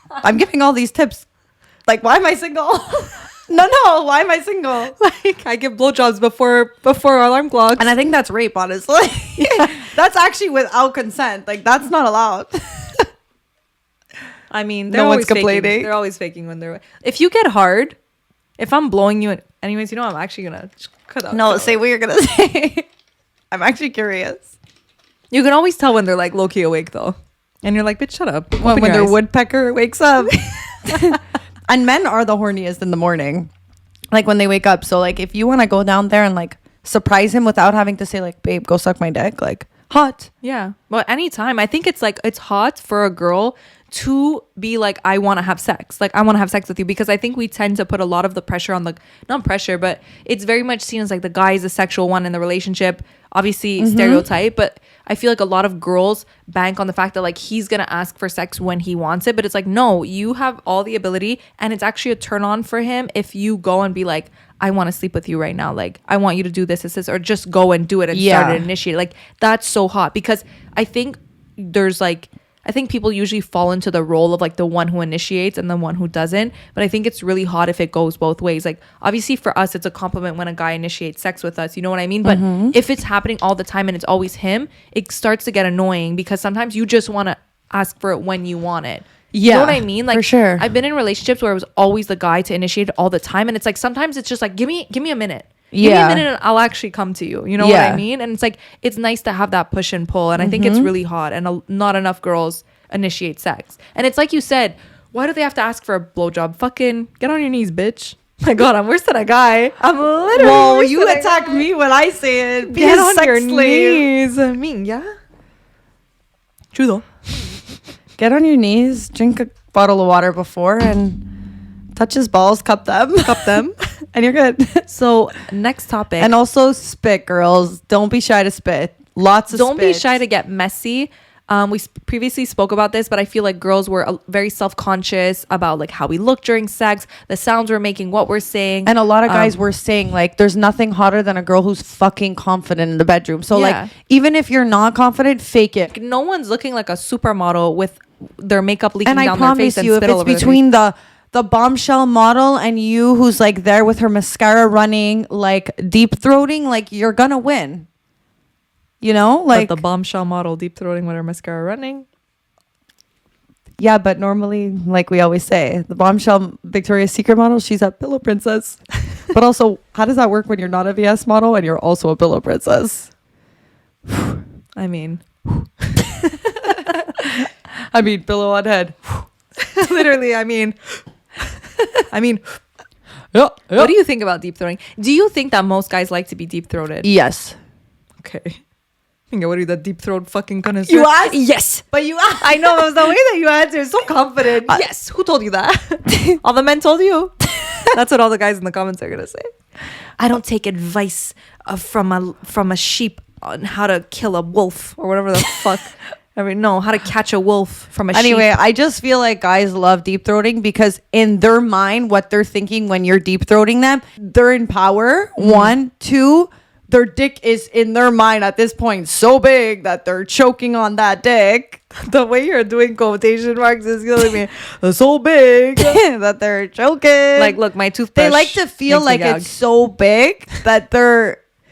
I'm giving all these tips. Like, why am I single? No, why am I single? Like, I give blowjobs before alarm clocks. And I think that's rape, honestly. Yeah. That's actually without consent. Like, that's not allowed. I mean, they're always complaining. They're always faking when they're... If you get hard, if I'm blowing you... Anyways, you know, I'm actually going to cut out. No, say what you're going to say. I'm actually curious. You can always tell when they're, like, low-key awake, though. And you're like, bitch, shut up. When their woodpecker wakes up. And men are the horniest in the morning, like when they wake up. So like if you want to go down there and like surprise him without having to say like, babe, go suck my dick, like hot. Yeah, but anytime. I think it's like it's hot for a girl to be like, I want to have sex, like I want to have sex with you, because I think we tend to put a lot of the pressure on the, not pressure, but it's very much seen as like the guy is the sexual one in the relationship, obviously stereotype, but I feel like a lot of girls bank on the fact that like he's gonna ask for sex when he wants it, but it's like, no, you have all the ability and it's actually a turn on for him if you go and be like, I want to sleep with you right now, like I want you to do this, or just go and do it and start to initiate it. Like that's so hot, because I think people usually fall into the role of like the one who initiates and the one who doesn't. But I think it's really hot if it goes both ways. Like obviously for us, it's a compliment when a guy initiates sex with us. You know what I mean? But if it's happening all the time and it's always him, it starts to get annoying, because sometimes you just want to ask for it when you want it. Yeah, you know what I mean? Like for sure. I've been in relationships where it was always the guy to initiate it all the time. And it's like sometimes it's just like, give me a minute. Give me a minute and I'll actually come to you. You know what I mean? And it's like, it's nice to have that push and pull. And I think it's really hot, and not enough girls initiate sex. And it's like you said, why do they have to ask for a blowjob? Fucking get on your knees, bitch. My God, I'm worse than a guy. I'm literally Whoa, you attack me when I say it. Get on your knees. I mean, yeah. True though. Get on your knees, drink a bottle of water before, and touch his balls, cup them, and you're good. So next topic. And also spit, girls. Don't be shy to spit. Lots of Don't spit. be shy to get messy. We previously spoke about this, but I feel like girls were very self-conscious about like how we look during sex, the sounds we're making, what we're saying. And a lot of guys were saying like there's nothing hotter than a girl who's fucking confident in the bedroom. So like even if you're not confident, fake it. No one's looking like a supermodel with their makeup leaking and down their face. And I promise you, if it's between the bombshell model and you who's like there with her mascara running, like deep throating, like you're gonna win. You know, like but the bombshell model deep throating with her mascara running. Yeah, but normally, like we always say, the bombshell Victoria's Secret model, she's a pillow princess. But also, how does that work when you're not a VS model and you're also a pillow princess? I mean, pillow on head. Literally, I mean. Yeah. What do you think about deep throating? Do you think that most guys like to be deep throated? Yes. Okay. Yeah, what are you, the deep throat fucking connoisseur? You asked? Yes. But you asked. I know, it was the way that you answered. So confident. Yes. Who told you that? All the men told you. That's what all the guys in the comments are going to say. I don't take advice from a sheep on how to kill a wolf or whatever the fuck. I mean, no, how to catch a wolf from a sheep. Anyway, I just feel like guys love deep throating because in their mind, what they're thinking when you're deep throating them, they're in power. 1, 2, their dick is in their mind at this point so big that they're choking on that dick. The way you're doing quotation marks is killing me. They're so big that they're choking. Like, look, my toothbrush. They like to feel like it's so big that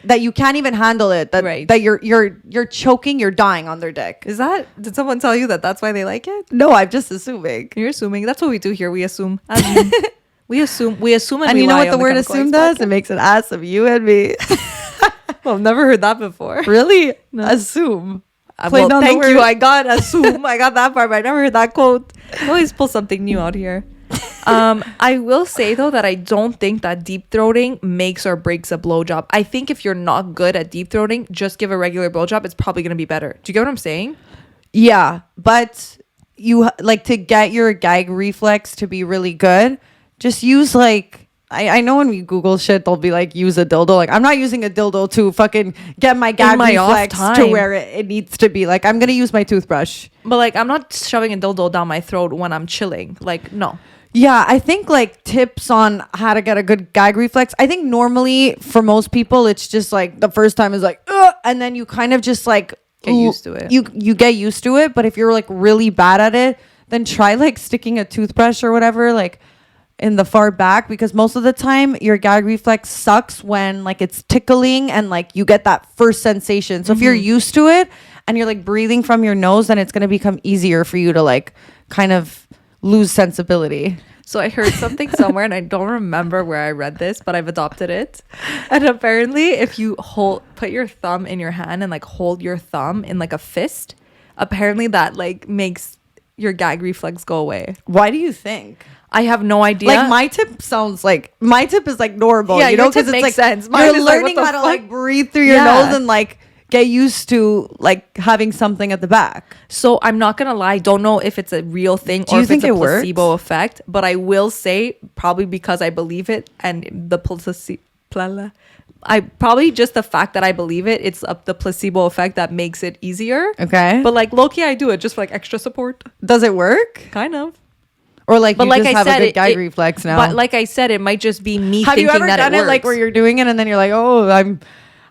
that you can't even handle it. That you're choking, you're dying on their dick. Did someone tell you that that's why they like it? No, I'm just assuming. You're assuming. That's what we do here. We assume. We assume and you know what the word word assume does? It makes an ass of you and me. Well, I've never heard that before. Really? No. Assume. Well, thank you. I got assume. I got that part, but I never heard that quote. I always pull something new out here. I will say though that I don't think that deep throating makes or breaks a blowjob. I think if you're not good at deep throating, just give a regular blowjob. It's probably gonna be better. Do you get what I'm saying? Yeah, but you like to get your gag reflex to be really good. Just use like. I know when we Google shit, they'll be like, use a dildo. Like, I'm not using a dildo to fucking get my gag reflex to where it needs to be. Like, I'm going to use my toothbrush. But, like, I'm not shoving a dildo down my throat when I'm chilling. Like, no. Yeah, I think, like, tips on how to get a good gag reflex. I think normally, for most people, it's just, like, the first time is like, ugh, and then you kind of just, like... Get used to it. You get used to it. But if you're, like, really bad at it, then try, like, sticking a toothbrush or whatever, like... in the far back, because most of the time your gag reflex sucks when like it's tickling and like you get that first sensation. So if you're used to it and you're like breathing from your nose, then it's going to become easier for you to like kind of lose sensibility. So I heard something somewhere and I don't remember where I read this, but I've adopted it. And apparently if you put your thumb in your hand and like hold your thumb in like a fist, apparently that like makes your gag reflex go away. Why do you think? I have no idea. Like my tip is like normal, yeah, you know, because it's like sense. You're learning how to like breathe through your nose and like get used to like having something at the back. So I'm not gonna lie, don't know if it's a real thing or if it's a placebo effect, but I will say probably because I believe it and the I probably just the fact that I believe it, it's the placebo effect that makes it easier. Okay, but like low-key I do it just for like extra support. Does it work? Kind of. Or like, but you like just have a good gag reflex now. But like I said, it might just be me thinking that it works. Have you ever done it like where you're doing it and then you're like, oh,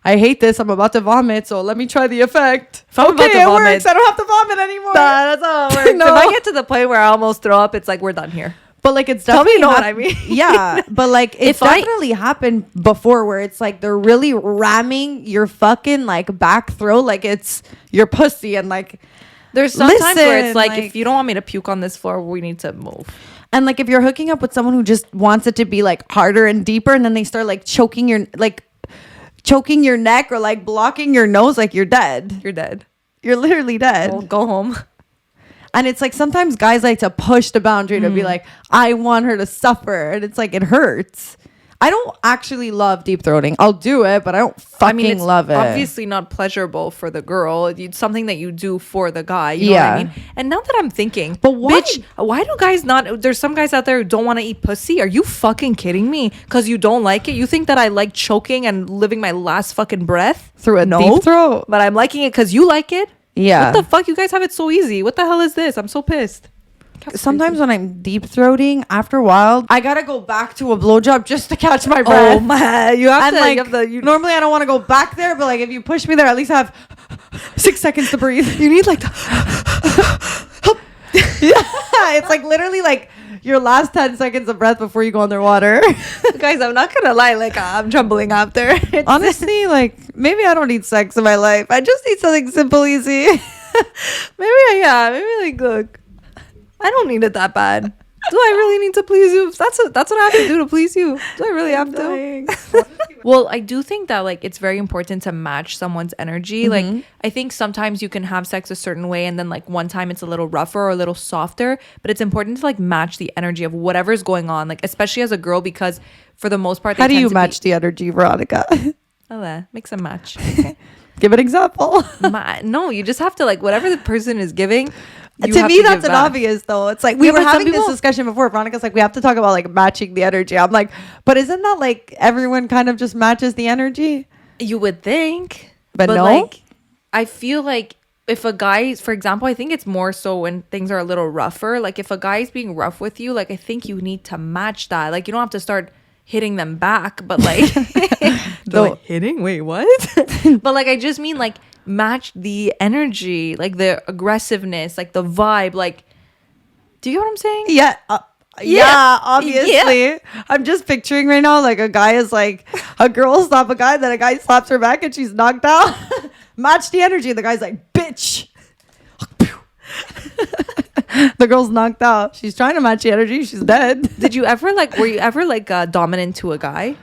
I hate this. I'm about to vomit, so let me try the effect. If I'm about to vomit, works. I don't have to vomit anymore. Nah, that's how it works. No. If I get to the point where I almost throw up, it's like we're done here. But like it's definitely know what I mean. Yeah, but like it's definitely happened before where it's like they're really ramming your fucking like back throat like it's your pussy and like there's sometimes where it's like if you don't want me to puke on this floor, we need to move. And like if you're hooking up with someone who just wants it to be like harder and deeper and then they start like choking your neck or like blocking your nose, like you're dead. You're dead. You're literally dead. Well, go home. And it's like sometimes guys like to push the boundary to be like, I want her to suffer. And it's like, it hurts. I don't actually love deep throating. I'll do it, but I don't fucking love it. Obviously not pleasurable for the girl. It's something that you do for the guy. You know what I mean? And now that I'm thinking, but why? Bitch, why do guys not? There's some guys out there who don't want to eat pussy. Are you fucking kidding me? Because you don't like it? You think that I like choking and living my last fucking breath through a deep throat? But I'm liking it because you like it? Yeah. What the fuck? You guys have it so easy. What the hell is this? I'm so pissed. Sometimes when I'm deep throating, after a while, I gotta go back to a blowjob just to catch my breath. Oh man, you have normally I don't want to go back there, but like if you push me there, at least I have 6 seconds to breathe. You need like it's like literally like your last 10 seconds of breath before you go underwater. Guys, I'm not gonna lie, like I'm trembling after. Honestly, like maybe I don't need sex in my life. I just need something simple, easy. maybe like look, I don't need it that bad. Do I really need to please you? That's what I have to do to please you. Do I really have to? Well, I do think that like it's very important to match someone's energy. Like I think sometimes you can have sex a certain way and then like one time it's a little rougher or a little softer, but it's important to like match the energy of whatever's going on, like especially as a girl, because for the most part, how do you match the energy, Veronica? Mix and match. Okay. Give an example. No, you just have to like whatever the person is giving. To me, that's an obvious though. It's like we were having this discussion before. Veronica's like, we have to talk about like matching the energy. I'm like, but isn't that like everyone kind of just matches the energy? You would think, but no. Like, I feel like if a guy, for example, I think it's more so when things are a little rougher. Like if a guy is being rough with you, like I think you need to match that. Like you don't have to start hitting them back, but like hitting. Wait, what? But like I just mean like match the energy, like the aggressiveness, like the vibe. Like, do you know what I'm saying? Yeah. Yeah, obviously. Yeah. I'm just picturing right now like a guy is like a girl slap a guy, then a guy slaps her back and she's knocked out. Match the energy. The guy's like, bitch. The girl's knocked out. She's trying to match the energy. She's dead. Were you ever like dominant to a guy?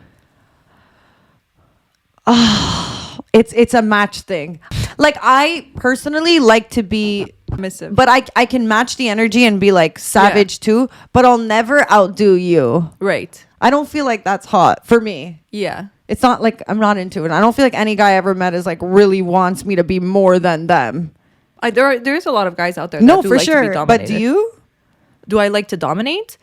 Oh, it's a match thing. Like I personally like to be submissive, but I can match the energy and be like savage too, but I'll never outdo you. Right. I don't feel like that's hot for me. Yeah. It's not like I'm not into it. I don't feel like any guy I ever met is like really wants me to be more than them. There's a lot of guys out there that do for like sure. To be dominated. But do you? Do I like to dominate?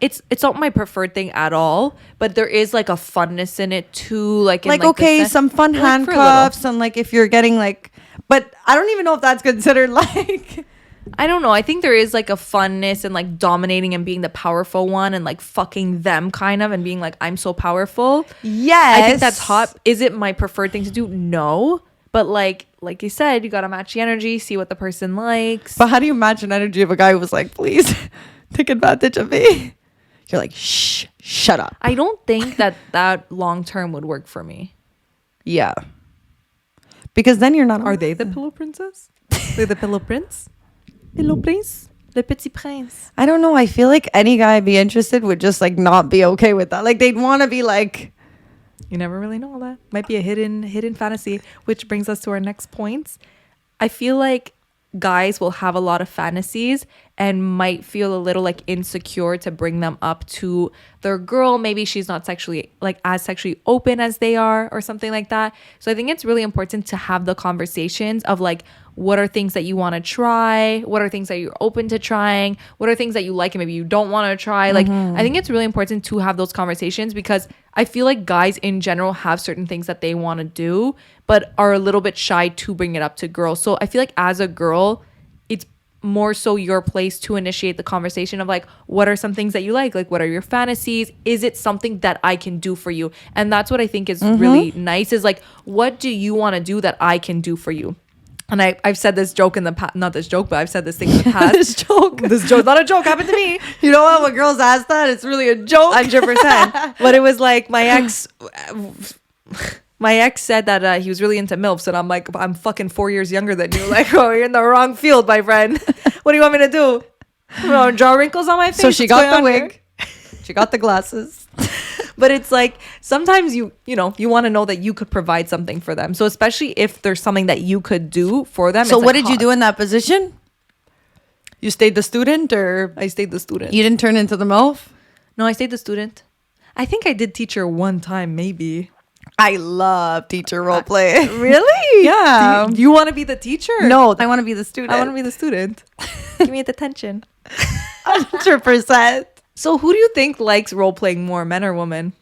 It's not my preferred thing at all, but there is like a funness in it too. Like okay, some fun handcuffs and like if you're getting like, but I don't even know if that's considered like. I don't know. I think there is like a funness and like dominating and being the powerful one and like fucking them kind of and being like, I'm so powerful. Yes. I think that's hot. Is it my preferred thing to do? No. But like you said, you got to match the energy, see what the person likes. But how do you match an energy of a guy who was like, please take advantage of me? You're like, shut up. I don't think that long term would work for me. Yeah. Because then you're not. Are they the pillow princess? They're the pillow prince? Pillow prince? Le petit prince? I don't know. I feel like any guy I'd be interested would just like not be okay with that. Like they'd want to be like. You never really know that. Might be a hidden fantasy, which brings us to our next points. I feel like guys will have a lot of fantasies and might feel a little like insecure to bring them up to their girl. Maybe she's not sexually like as sexually open as they are or something like that. So I think it's really important to have the conversations of like, what are things that you want to try? What are things that you're open to trying? What are things that you like and maybe you don't want to try? Like, I think it's really important to have those conversations because I feel like guys in general have certain things that they want to do, but are a little bit shy to bring it up to girls. So I feel like as a girl, it's more so your place to initiate the conversation of like, what are some things that you like? Like, what are your fantasies? Is it something that I can do for you? And that's what I think is really nice is like, what do you want to do that I can do for you? And I've said this joke in the past, not this joke, but I've said this thing in the past. This joke, not a joke, happened to me. You know what? When girls ask that, it's really a joke. 100%. But it was like my ex said that he was really into MILFs. And I'm like, I'm fucking 4 years younger than you. Like, oh, you're in the wrong field, my friend. What do you want me to do? Draw wrinkles on my face? So she got the wig. She got the glasses. But it's like sometimes you want to know that you could provide something for them. So especially if there's something that you could do for them. So what did you do in that position? You stayed the student or? I stayed the student. You didn't turn into the MILF? No, I stayed the student. I think I did teacher one time, maybe. I love teacher role play. Really? Yeah. Do you want to be the teacher? No, I want to be the student. I want to be the student. Give me detention. 100%. So who do you think likes role playing more, men or women?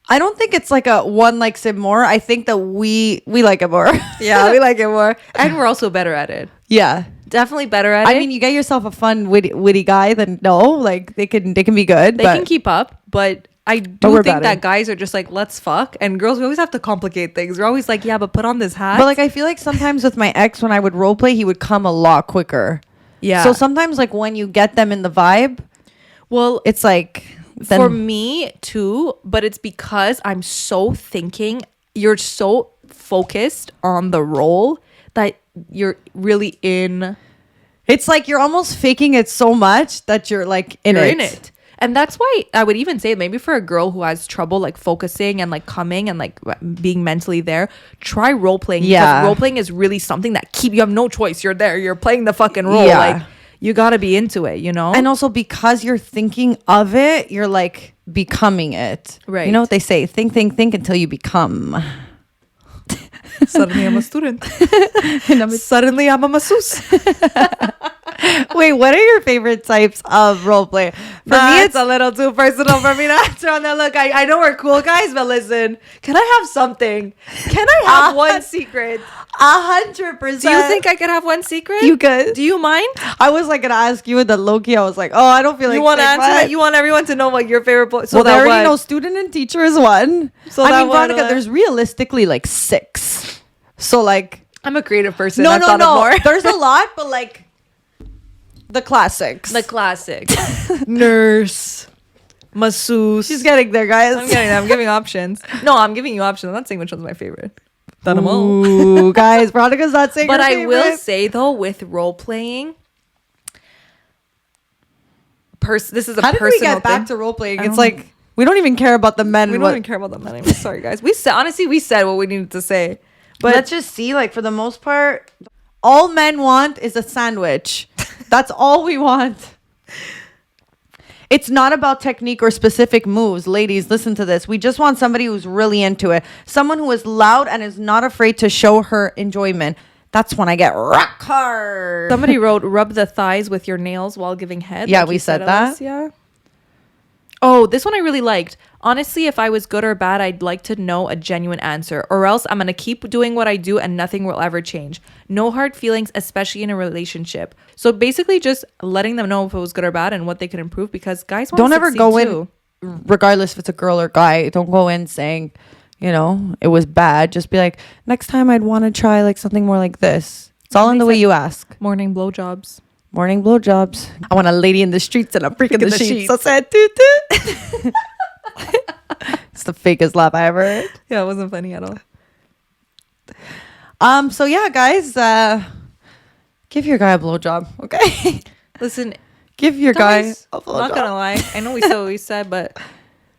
I don't think it's like a one likes it more. I think that we like it more. Yeah, we like it more. And we're also better at it. Yeah. Definitely better at it. I mean, you get yourself a fun, witty guy, then no. Like, they can be good. They can keep up, but I do think that guys are just like, let's fuck. And girls, we always have to complicate things. We're always like, yeah, but put on this hat. But like, I feel like sometimes with my ex, when I would role play, he would come a lot quicker. Yeah. So sometimes like when you get them in the vibe, well, it's like... For me too, but it's because I'm so thinking, you're so focused on the role that you're really in. It's like you're almost faking it so much that you're like in it. And that's why I would even say maybe for a girl who has trouble like focusing and like coming and like being mentally there, try role playing. Yeah. Because role playing is really something that you have no choice. You're there. You're playing the fucking role. Yeah. Like, you got to be into it, you know? And also because you're thinking of it, you're like becoming it. Right. You know what they say? Think until you become. Suddenly I'm a student. Suddenly I'm a masseuse. Wait, what are your favorite types of role play? For me, it's a little too personal for me to answer on that. Look, I know we're cool guys, but listen, can I have something? Can I have one secret? 100%. Do you think I could have one secret? You could. Do you mind? I was like gonna ask you, and then low-key I was like, oh, I don't feel like you want to answer that. You want everyone to know what your favorite boy. So well, they already know student and teacher is one. So I mean, Veronica, there's realistically like 6. So like, I'm a creative person. No. There's a lot, but like the classics. The classics. Nurse. Masseuse. She's getting there, guys. I'm giving options. No, I'm giving you options. I'm not saying which one's my favorite. Ooh, guys, Veronica's not saying. But I will say though, with role playing, this is a personal thing. How did we get back to role playing? It's like we don't even care about the men. We don't even care about the men anymore. Sorry, guys. We said what we needed to say. But let's just see. Like for the most part, all men want is a sandwich. That's all we want. It's not about technique or specific moves. Ladies, listen to this. We just want somebody who's really into it. Someone who is loud and is not afraid to show her enjoyment. That's when I get rock hard. Somebody wrote, rub the thighs with your nails while giving head. Yeah, like we said that. Yeah. Oh, this one I really liked. Honestly, if I was good or bad, I'd like to know a genuine answer, or else I'm going to keep doing what I do and nothing will ever change. No hard feelings, especially in a relationship. So basically just letting them know if it was good or bad and what they could improve, because guys want to don't ever go in, regardless if it's a girl or guy, don't go in saying, you know, it was bad. Just be like, next time I'd want to try like something more like this. It's all in the way you ask. Morning blowjobs. Morning blowjobs. I want a lady in the streets and a freak in the sheets. I said, toot toot. It's the fakest laugh I ever heard. Yeah, it wasn't funny at all. So yeah, guys, give your guy a blowjob, okay? Listen, give your guy a blowjob. Not gonna lie, I know we said what we said, but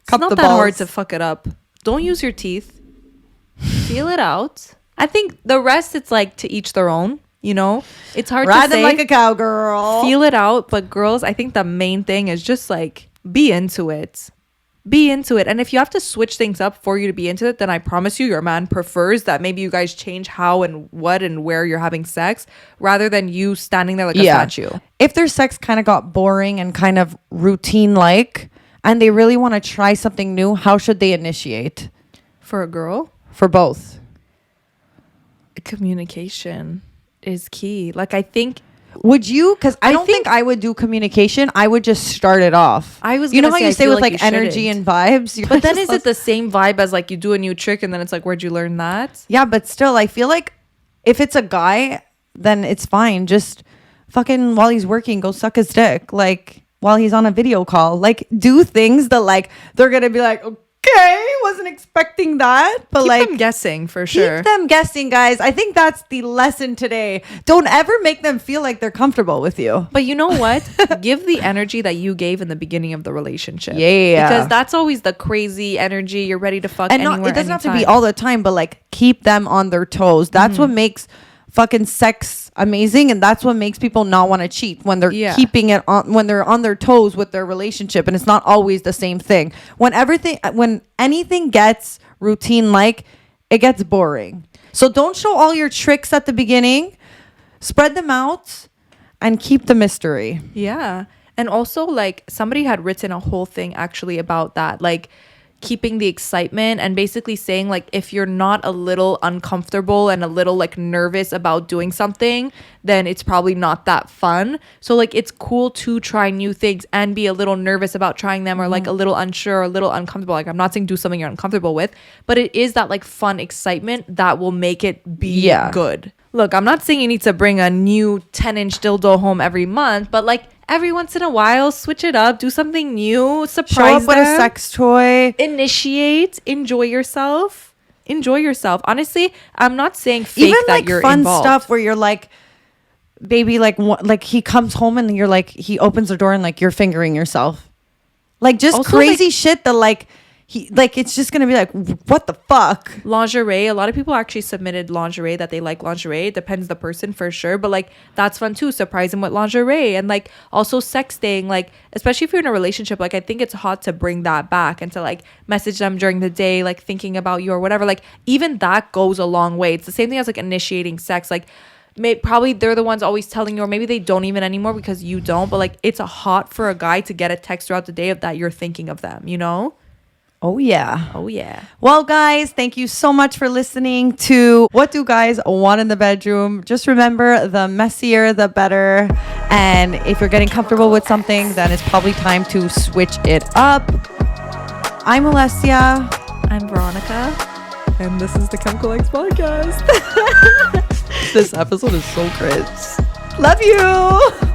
it's not that hard to fuck it up. Don't use your teeth. Feel it out. I think the rest, it's like to each their own. You know, it's hard to say. Ride them like a cowgirl. Feel it out. But girls, I think the main thing is just like be into it. Be into it. And if you have to switch things up for you to be into it, then I promise you your man prefers that maybe you guys change how and what and where you're having sex rather than you standing there like a statue. If their sex kind of got boring and kind of routine like, and they really want to try something new, how should they initiate? For a girl? For both. Communication is key. Like, I think, would you? Because I don't think I would do communication. I would just start it off. I was, you know how you say with like energy and vibes, but then is it the same vibe as like you do a new trick and then it's like, where'd you learn that? Yeah, but still, I feel like if it's a guy, then it's fine. Just fucking while he's working, go suck his dick. Like while he's on a video call, like do things that like they're gonna be like, okay, wasn't expecting that, but keep like them guessing for sure. Keep them guessing, guys. I think that's the lesson today. Don't ever make them feel like they're comfortable with you. But you know what? Give the energy that you gave in the beginning of the relationship. Yeah, because that's always the crazy energy. You're ready to fuck and anywhere. It doesn't have to be all the time, but like keep them on their toes. That's what makes fucking sex amazing, and that's what makes people not want to cheat when they're keeping it on, when they're on their toes with their relationship, and it's not always the same thing. When anything gets routine, like it gets boring. So don't show all your tricks at the beginning. Spread them out and keep the mystery. Yeah. And also, like, somebody had written a whole thing actually about that, like keeping the excitement and basically saying like if you're not a little uncomfortable and a little like nervous about doing something, then it's probably not that fun. So like it's cool to try new things and be a little nervous about trying them, or like a little unsure or a little uncomfortable. Like I'm not saying do something you're uncomfortable with, but it is that like fun excitement that will make it be good. Look, I'm not saying you need to bring a new 10-inch dildo home every month, but like every once in a while, switch it up, do something new, surprise Show up with a sex toy. Initiate, enjoy yourself. Honestly, I'm not saying fake even that like you're fun involved. Stuff where you're like, baby, like he comes home and you're like, he opens the door and like you're fingering yourself. Like just also, crazy shit that like it's just gonna be like, what the fuck? Lingerie, a lot of people actually submitted lingerie, that they like lingerie. It depends the person for sure, but like that's fun too. Surprise them with lingerie. And like also sexting, like especially if you're in a relationship, like I think it's hot to bring that back and to like message them during the day, like thinking about you or whatever. Like even that goes a long way. It's the same thing as like initiating sex. Like probably they're the ones always telling you, or maybe they don't even anymore because you don't, but like it's a hot for a guy to get a text throughout the day of that you're thinking of them, you know? Oh, yeah. Oh, yeah. Well, guys, thank you so much for listening to What Do Guys Want in the Bedroom? Just remember, the messier, the better. And if you're getting comfortable with something, then it's probably time to switch it up. I'm Alessia. I'm Veronica. And this is the Chemical X Podcast. This episode is so cringe. Love you.